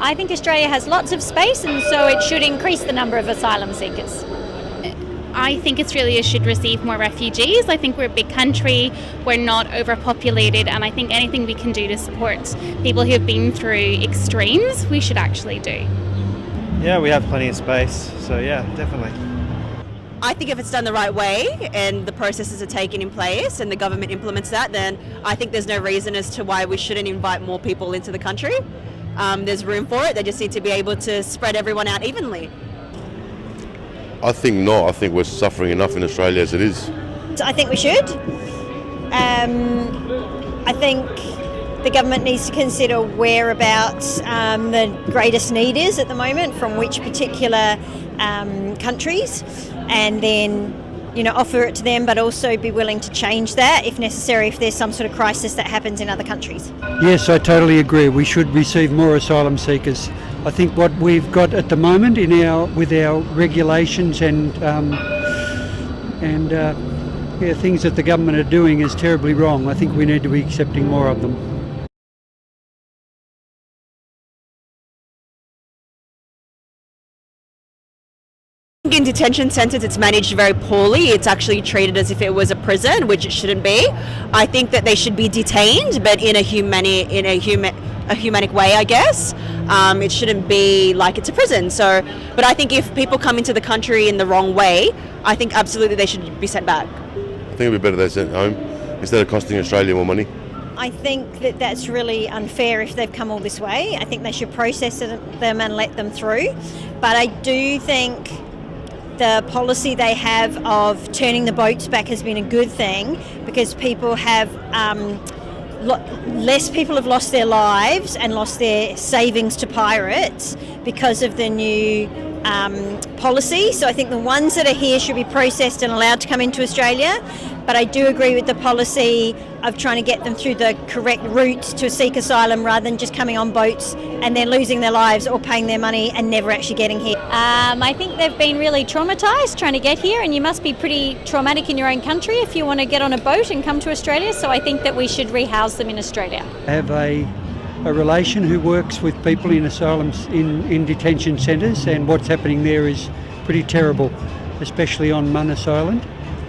I think Australia has lots of space, and so it should increase the number of asylum seekers. I think Australia should receive more refugees. I think we're a big country, we're not overpopulated, and I think anything we can do to support people who have been through extremes, we should actually do. Yeah, we have plenty of space, so yeah, definitely. I think if it's done the right way and the processes are taken in place and the government implements that, then I think there's no reason as to why we shouldn't invite more people into the country. There's room for it, they just need to be able to spread everyone out evenly. I think not. I think we're suffering enough in Australia as it is. I think we should. I think the government needs to consider whereabouts the greatest need is at the moment, from which particular countries, and then offer it to them, but also be willing to change that if necessary, if there's some sort of crisis that happens in other countries. Yes, I totally agree. We should receive more asylum seekers. I think what we've got at the moment with our regulations and things that the government are doing is terribly wrong. I think we need to be accepting more of them. In detention centres, it's managed very poorly. It's actually treated as if it was a prison, which it shouldn't be. I think that they should be detained, but in a humanic way, I guess. It shouldn't be like it's a prison. But I think if people come into the country in the wrong way, I think absolutely they should be sent back. I think it'd be better they're sent home instead of costing Australia more money. I think that that's really unfair if they've come all this way. I think they should process them and let them through. But I do think the policy they have of turning the boats back has been a good thing, because people have less people have lost their lives and lost their savings to pirates because of the new policy. So I think the ones that are here should be processed and allowed to come into Australia. But I do agree with the policy of trying to get them through the correct route to seek asylum, rather than just coming on boats and then losing their lives or paying their money and never actually getting here. I think they've been really traumatised trying to get here, and you must be pretty traumatic in your own country if you want to get on a boat and come to Australia. So I think that we should rehouse them in Australia. I have a relation who works with people in asylums in detention centres, and what's happening there is pretty terrible, especially on Manus Island,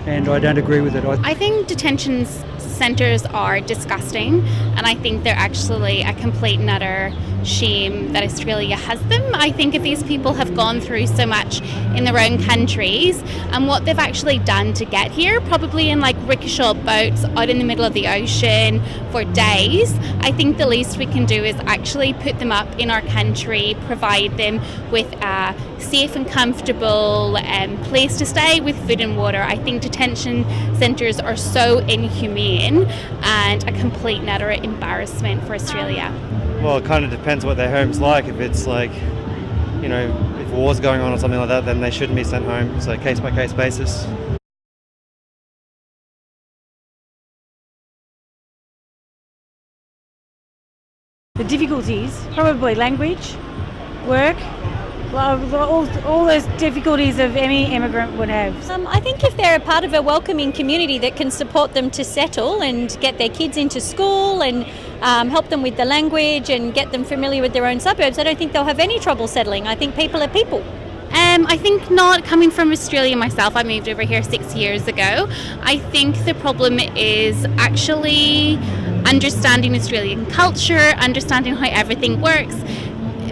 and I don't agree with it. I think detention centres are disgusting, and I think they're actually a complete and utter shame that Australia has them. I think if these people have gone through so much in their own countries, and what they've actually done to get here, probably in like rickshaw boats out in the middle of the ocean for days, I think the least we can do is actually put them up in our country, provide them with a safe and comfortable place to stay with food and water. I think detention centres are so inhumane and a complete and utter embarrassment for Australia. Well, it kind of depends what their home's like. If it's like, if war's going on or something like that, then they shouldn't be sent home. So case-by-case basis. The difficulties, probably language, work, all those difficulties of any immigrant would have. I think if they're a part of a welcoming community that can support them to settle and get their kids into school and help them with the language and get them familiar with their own suburbs, I don't think they'll have any trouble settling. I think people are people. I think not. Coming from Australia myself, I moved over here 6 years ago. I think the problem is actually understanding Australian culture, understanding how everything works,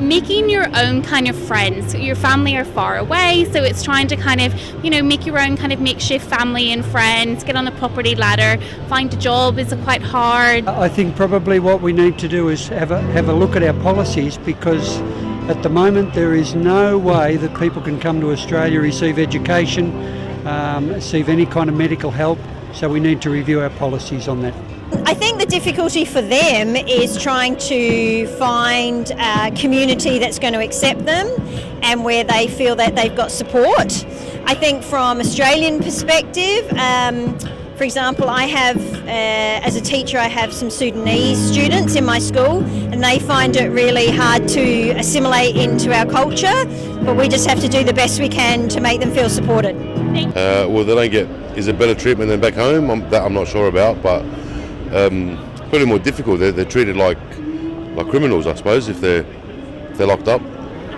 making your own kind of friends. Your family are far away, so it's trying to kind of, make your own kind of makeshift family and friends, get on the property ladder, find a job is quite hard. I think probably what we need to do is have a look at our policies, because at the moment there is no way that people can come to Australia, receive education, receive any kind of medical help, so we need to review our policies on that. I think the difficulty for them is trying to find a community that's going to accept them and where they feel that they've got support. I think from Australian perspective, for example, I have, as a teacher, I have some Sudanese students in my school, and they find it really hard to assimilate into our culture, but we just have to do the best we can to make them feel supported. Well, they don't get, is it better treatment than back home? That I'm not sure about, but probably more difficult. They're treated like criminals, I suppose, if they're they're locked up.